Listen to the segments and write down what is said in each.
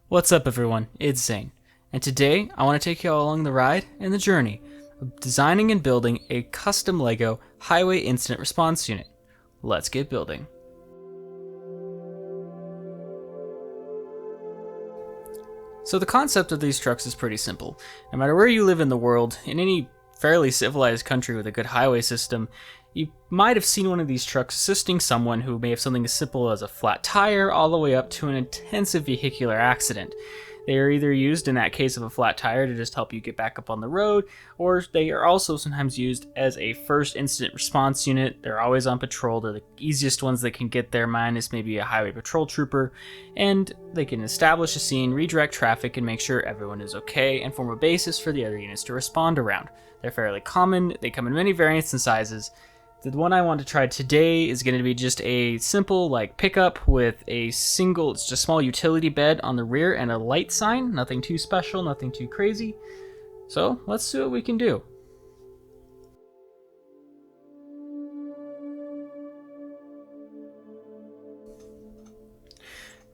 What's up everyone, it's Zane, and today I want to take you all along the ride and the journey of designing and building a custom LEGO Highway Incident Response Unit. Let's get building. So the concept of these trucks is pretty simple. No matter where you live in the world, in any fairly civilized country with a good highway system, you might have seen one of these trucks assisting someone who may have something as simple as a flat tire all the way up to an intensive vehicular accident. They are either used in that case of a flat tire to just help you get back up on the road, or they are also sometimes used as a first incident response unit. They're always on patrol. They're the easiest ones that can get there, minus maybe a highway patrol trooper, and they can establish a scene, redirect traffic, and make sure everyone is okay, and form a basis for the other units to respond around. They're fairly common. They come in many variants and sizes. The one I want to try today is going to be just a simple pickup with a single, it's just a small utility bed on the rear and a light sign. Nothing too special, nothing too crazy. So let's see what we can do.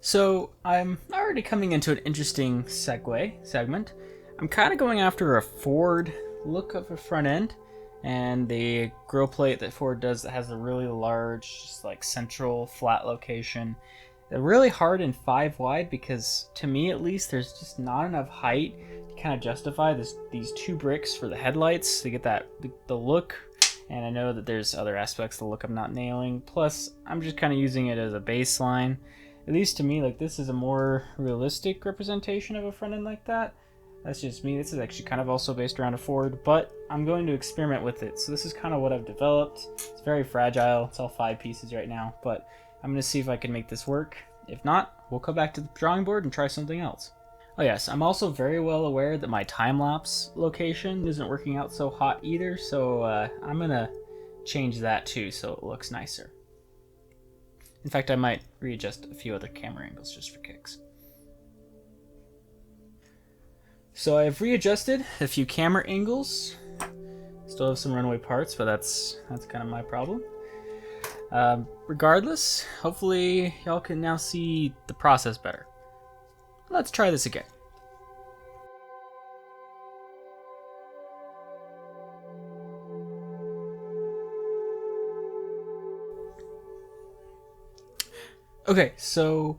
So I'm already coming into an interesting segment. I'm kind of going after a Ford look of a front end. And the grill plate that Ford does that has a really large, central flat location. They're really hard and 5 wide because, to me at least, there's just not enough height to kind of justify these 2 bricks for the headlights to get the look. And I know that there's other aspects of the look I'm not nailing. Plus, I'm just kind of using it as a baseline. At least to me, this is a more realistic representation of a front end like that. That's just me. This is actually kind of also based around a Ford, but I'm going to experiment with it. So this is kind of what I've developed. It's very fragile. It's all 5 pieces right now, but I'm going to see if I can make this work. If not, we'll come back to the drawing board and try something else. Oh yes, I'm also very well aware that my time-lapse location isn't working out so hot either, so I'm going to change that too so it looks nicer. In fact, I might readjust a few other camera angles just for kicks. So I've readjusted a few camera angles. Still have some runway parts, but that's kind of my problem. Regardless, hopefully y'all can now see the process better. Let's try this again. Okay, so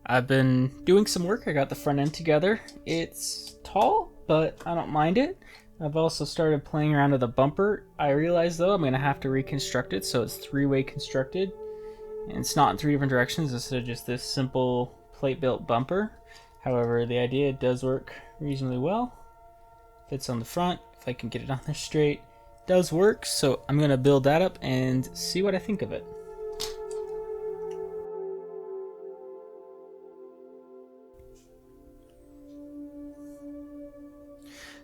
I've been doing some work. I got the front end together. It's tall, but I don't mind it. I've also started playing around with the bumper. I realize though I'm going to have to reconstruct it so it's 3-way constructed. And it's not in 3 different directions instead of just this simple plate-built bumper. However, the idea does work reasonably well. Fits on the front. If I can get it on there straight, it does work. So I'm going to build that up and see what I think of it.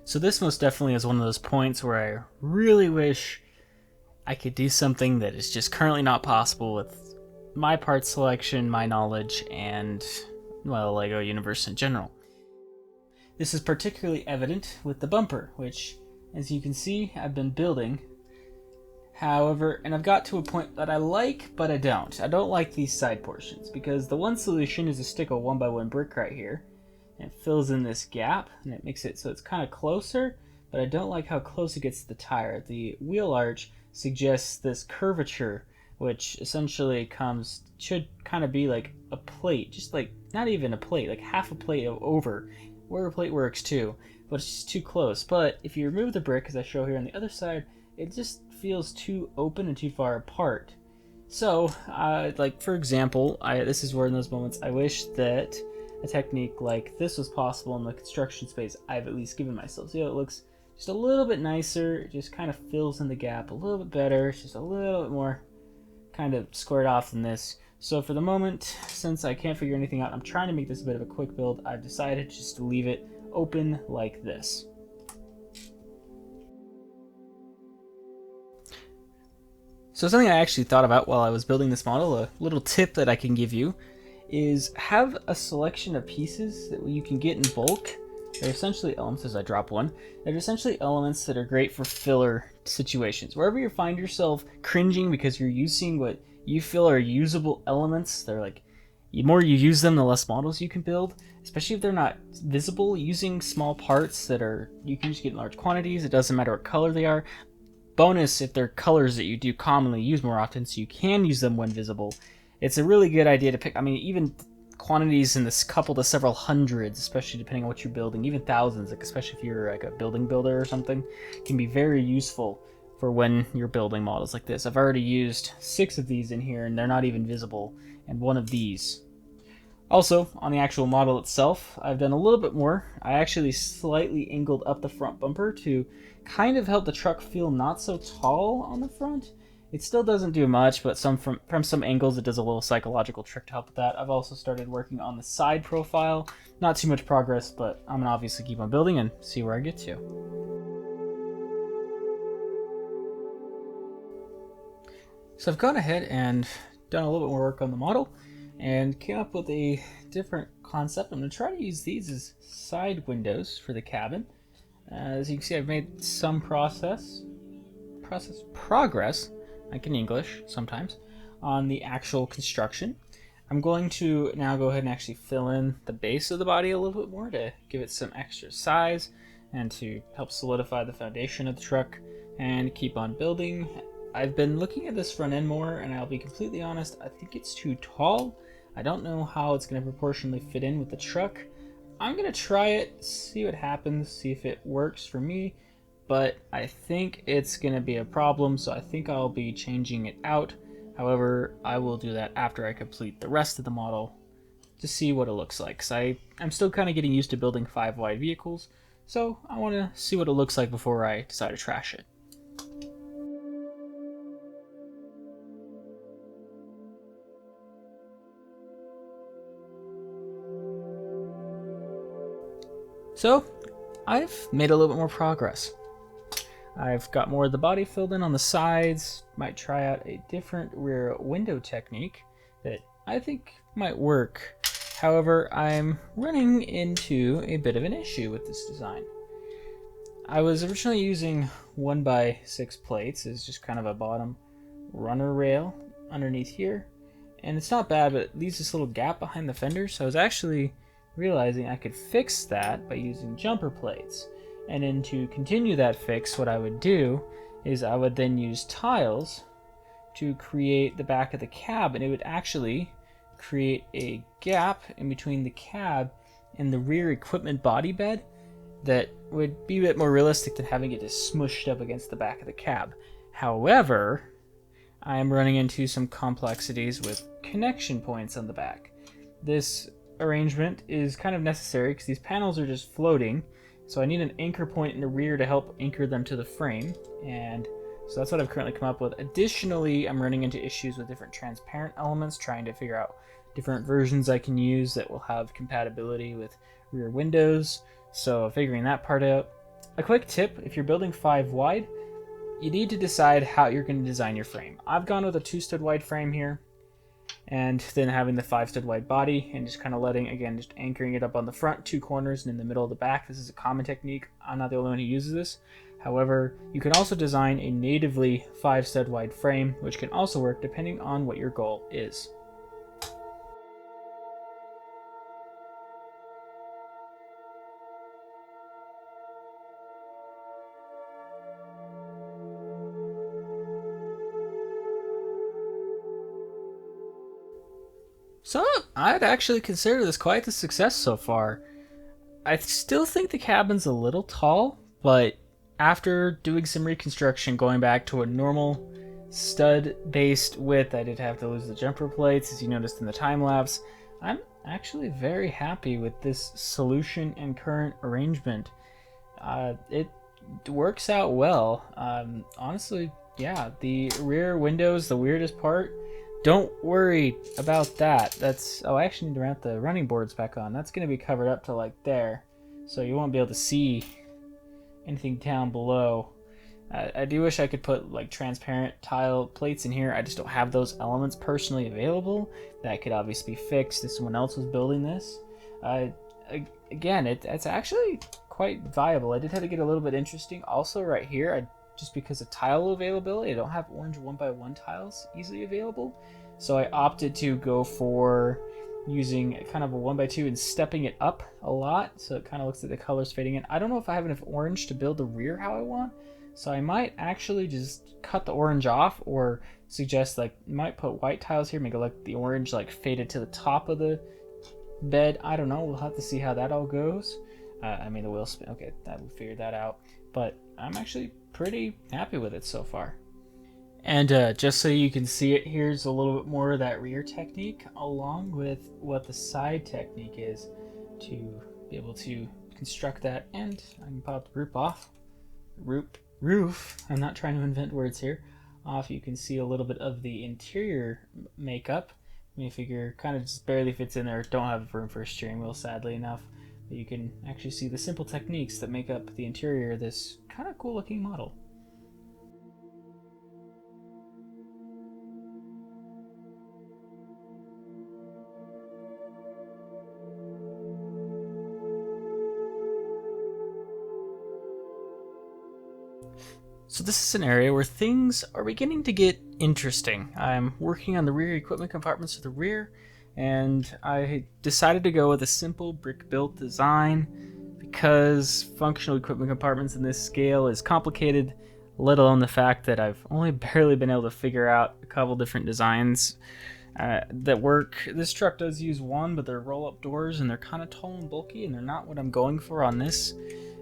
So this most definitely is one of those points where I really wish I could do something that is just currently not possible with my part selection, my knowledge, and, well, LEGO universe in general. This is particularly evident with the bumper, which, as you can see, I've been building. However, and I've got to a point that I like, but I don't. I don't like these side portions, because the one solution is to stick a 1x1 brick right here. And it fills in this gap and it makes it so it's kind of closer, but I don't like how close it gets to the tire. The wheel arch suggests this curvature, which essentially should kind of be like a plate, just not even a plate, like half a plate over, where a plate works too, but it's just too close. But if you remove the brick, as I show here on the other side, it just feels too open and too far apart. So, for example, this is where in those moments I wish that a technique like this was possible in the construction space I've at least given myself. See how it looks just a little bit nicer, it just kind of fills in the gap a little bit better, it's just a little bit more kind of squared off than this. So for the moment, since I can't figure anything out, I'm trying to make this a bit of a quick build. I've decided just to leave it open like this. So something I actually thought about while I was building this model, a little tip that I can give you, is have a selection of pieces that you can get in bulk. They're essentially elements, as I drop one, they're essentially elements that are great for filler situations. Wherever you find yourself cringing because you're using what you feel are usable elements, they're the more you use them, the less models you can build, especially if they're not visible. Using small parts that you can just get in large quantities. It doesn't matter what color they are. Bonus if they're colors that you do commonly use more often, so you can use them when visible. It's a really good idea to pick. I mean, even quantities in this couple to several hundreds, especially depending on what you're building, even thousands, like especially if you're like a building builder or something, can be very useful for when you're building models like this. I've already used 6 of these in here, and they're not even visible, and 1 of these. Also, on the actual model itself, I've done a little bit more. I actually slightly angled up the front bumper to kind of help the truck feel not so tall on the front. It still doesn't do much, but from some angles it does a little psychological trick to help with that. I've also started working on the side profile. Not too much progress, but I'm going to obviously keep on building and see where I get to. So I've gone ahead and done a little bit more work on the model and came up with a different concept. I'm going to try to use these as side windows for the cabin. As you can see, I've made some progress, like in English sometimes, on the actual construction. I'm going to now go ahead and actually fill in the base of the body a little bit more to give it some extra size and to help solidify the foundation of the truck and keep on building. I've been looking at this front end more, and I'll be completely honest, I think it's too tall. I don't know how it's going to proportionally fit in with the truck. I'm going to try it, see what happens, see if it works for me, but I think it's going to be a problem, so I think I'll be changing it out. However, I will do that after I complete the rest of the model to see what it looks like, because I'm still kind of getting used to building 5-wide vehicles, so I want to see what it looks like before I decide to trash it. So, I've made a little bit more progress. I've got more of the body filled in on the sides, might try out a different rear window technique that I think might work. However, I'm running into a bit of an issue with this design. I was originally using 1x6 plates as just kind of a bottom runner rail underneath here, and it's not bad, but it leaves this little gap behind the fender, so I was actually realizing I could fix that by using jumper plates. And then to continue that fix, what I would do is I would then use tiles to create the back of the cab, and it would actually create a gap in between the cab and the rear equipment body bed that would be a bit more realistic than having it just smushed up against the back of the cab. However, I am running into some complexities with connection points on the back. This arrangement is kind of necessary because these panels are just floating, so I need an anchor point in the rear to help anchor them to the frame, and so that's what I've currently come up with. Additionally, I'm running into issues with different transparent elements, trying to figure out different versions I can use that will have compatibility with rear windows, so figuring that part out. A quick tip, if you're building 5 wide, you need to decide how you're going to design your frame. I've gone with a 2-stud wide frame here, and then having the 5-stud wide body and just kind of letting, again, just anchoring it up on the front 2 corners and in the middle of the back. This is a common technique. I'm not the only one who uses this. However, you can also design a natively 5-stud wide frame, which can also work depending on what your goal is. So, I'd actually consider this quite a success so far. I still think the cabin's a little tall, but after doing some reconstruction, going back to a normal stud-based width, I did have to lose the jumper plates, as you noticed in the time-lapse. I'm actually very happy with this solution and current arrangement. It works out well. Honestly, yeah, the rear window's the weirdest part. Don't worry about that. I actually need to mount the running boards back on. That's going to be covered up to like there, so you won't be able to see anything down below. I do wish I could put like transparent tile plates in here. I just don't have those elements personally available. That could obviously be fixed if someone else was building this. Again, it's actually quite viable. I did have to get a little bit interesting. Also right here, just because of tile availability, I don't have orange 1x1 tiles easily available. So I opted to go for using kind of a 1x2 and stepping it up a lot, so it kind of looks like the colors fading in. I don't know if I have enough orange to build the rear how I want, so I might actually just cut the orange off, or suggest like might put white tiles here, make it look the orange like faded to the top of the bed. I don't know, we'll have to see how that all goes. I mean the wheel spin, okay, that we figured that out, but I'm actually pretty happy with it so far. And just so you can see it, here's a little bit more of that rear technique along with what the side technique is to be able to construct that. And I can pop the roof, I'm not trying to invent words here, off. You can see a little bit of the interior makeup. You figure kind of just barely fits in there. Don't have room for a steering wheel, sadly enough. But you can actually see the simple techniques that make up the interior of this kind of cool looking model. So this is an area where things are beginning to get interesting. I'm working on the rear equipment compartments for the rear, and I decided to go with a simple brick-built design because functional equipment compartments in this scale is complicated, let alone the fact that I've only barely been able to figure out a couple different designs that work. This truck does use one, but they're roll-up doors and they're kind of tall and bulky, and they're not what I'm going for on this.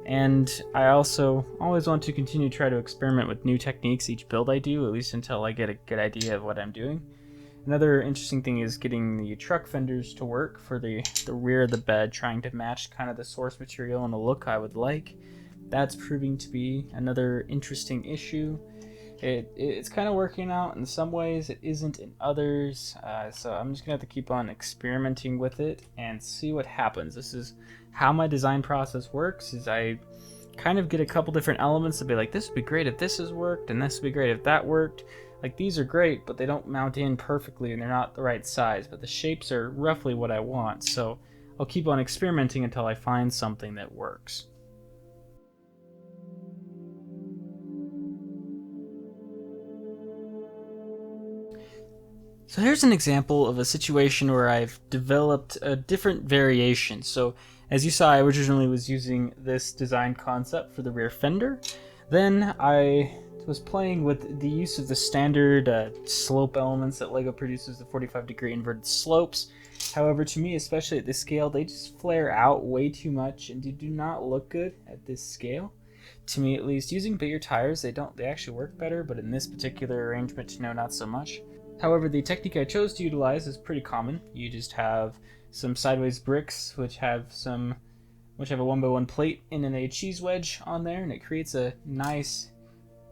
And I also always want to continue to try to experiment with new techniques each build I do, at least until I get a good idea of what I'm doing. Another interesting thing is getting the truck fenders to work for the rear of the bed, trying to match kind of the source material and the look I would like. That's proving to be another interesting issue. It's kind of working out in some ways, it isn't in others, so I'm just gonna have to keep on experimenting with it and see what happens. This is how my design process works, is I kind of get a couple different elements to be like, this would be great if this has worked, and this would be great if that worked. Like, these are great, but they don't mount in perfectly and they're not the right size, but the shapes are roughly what I want, so I'll keep on experimenting until I find something that works. So here's an example of a situation where I've developed a different variation. So as you saw, I originally was using this design concept for the rear fender. Then I was playing with the use of the standard slope elements that LEGO produces, the 45-degree inverted slopes. However, to me, especially at this scale, they just flare out way too much and do not look good at this scale. To me, at least, using bigger tires, they actually work better, but in this particular arrangement, no, not so much. However, the technique I chose to utilize is pretty common. You just have some sideways bricks, which have a 1x1 plate and then a cheese wedge on there, and it creates a nice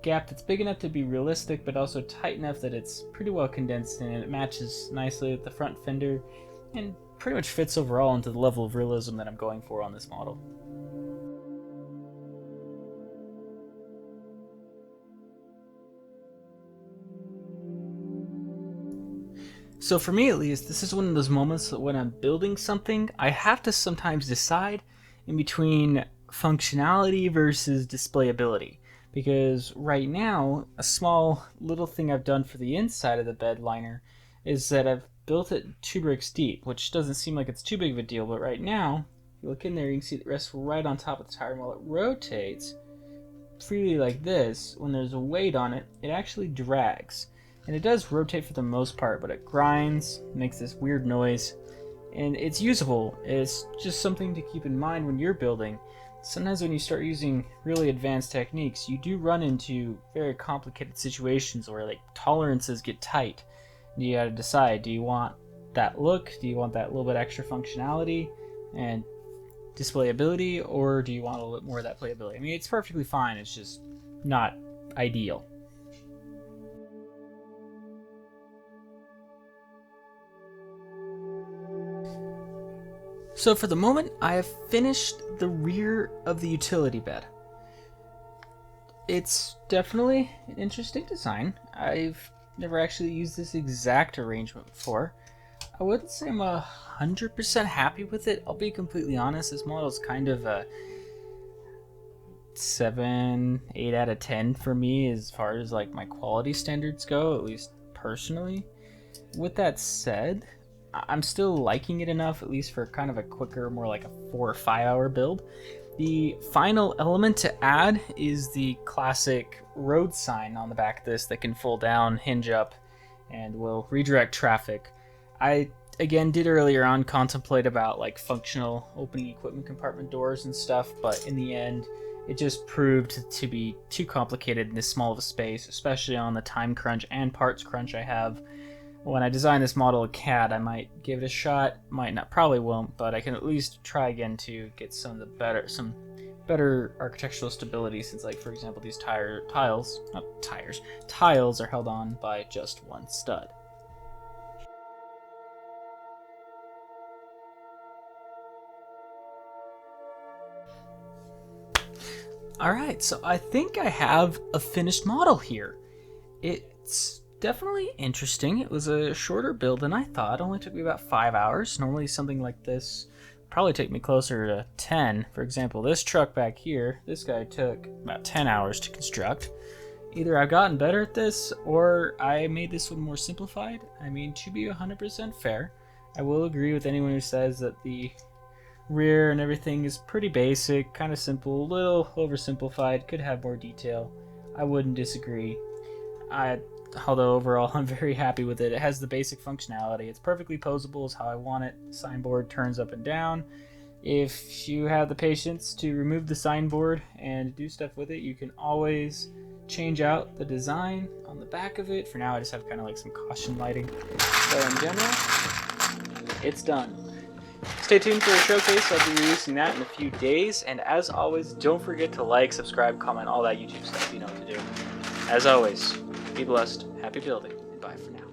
gap that's big enough to be realistic, but also tight enough that it's pretty well condensed in, and it matches nicely with the front fender, and pretty much fits overall into the level of realism that I'm going for on this model. So for me at least, this is one of those moments that when I'm building something, I have to sometimes decide in between functionality versus displayability. Because right now, a small little thing I've done for the inside of the bed liner is that I've built it 2 bricks deep, which doesn't seem like it's too big of a deal, but right now, if you look in there, you can see it rests right on top of the tire, and while it rotates freely like this, when there's a weight on it, it actually drags. And it does rotate for the most part, but it grinds, makes this weird noise, and it's usable. It's just something to keep in mind when you're building. Sometimes when you start using really advanced techniques, you do run into very complicated situations where like tolerances get tight. You gotta decide, do you want that look? Do you want that little bit extra functionality and displayability, or do you want a little bit more of that playability? I mean, it's perfectly fine, it's just not ideal. So for the moment, I have finished the rear of the utility bed. It's definitely an interesting design. I've never actually used this exact arrangement before. I wouldn't say I'm 100% happy with it. I'll be completely honest, this model is kind of a 7, 8 out of 10 for me as far as like my quality standards go, at least personally. With that said, I'm still liking it enough, at least for kind of a quicker, more like a 4 or 5 hour build. The final element to add is the classic road sign on the back of this that can fold down, hinge up, and will redirect traffic. I, again, did earlier on contemplate about like functional opening equipment compartment doors and stuff, but in the end, it just proved to be too complicated in this small of a space, especially on the time crunch and parts crunch I have. When I design this model of CAD, I might give it a shot, might not, probably won't, but I can at least try again to get some better architectural stability, since, like, for example, these tiles are held on by just one stud. Alright, so I think I have a finished model here. It's definitely interesting. It was a shorter build than I thought. It only took me about 5 hours. Normally something like this probably take me closer to 10. For example, this truck back here, this guy took about 10 hours to construct. Either I've gotten better at this, or I made this one more simplified. I mean, to be 100% fair, I will agree with anyone who says that the rear and everything is pretty basic, kind of simple, a little oversimplified, could have more detail. I wouldn't disagree. Although overall I'm very happy with it. It has the basic functionality. It's perfectly posable as how I want it. The signboard turns up and down. If you have the patience to remove the signboard and do stuff with it, you can always change out the design on the back of it. For now I just have kind of like some caution lighting. So in general, it's done. Stay tuned for a showcase. I'll be releasing that in a few days. And as always, don't forget to like, subscribe, comment, all that YouTube stuff. You know what to do. As always, be blessed, happy building, and bye for now.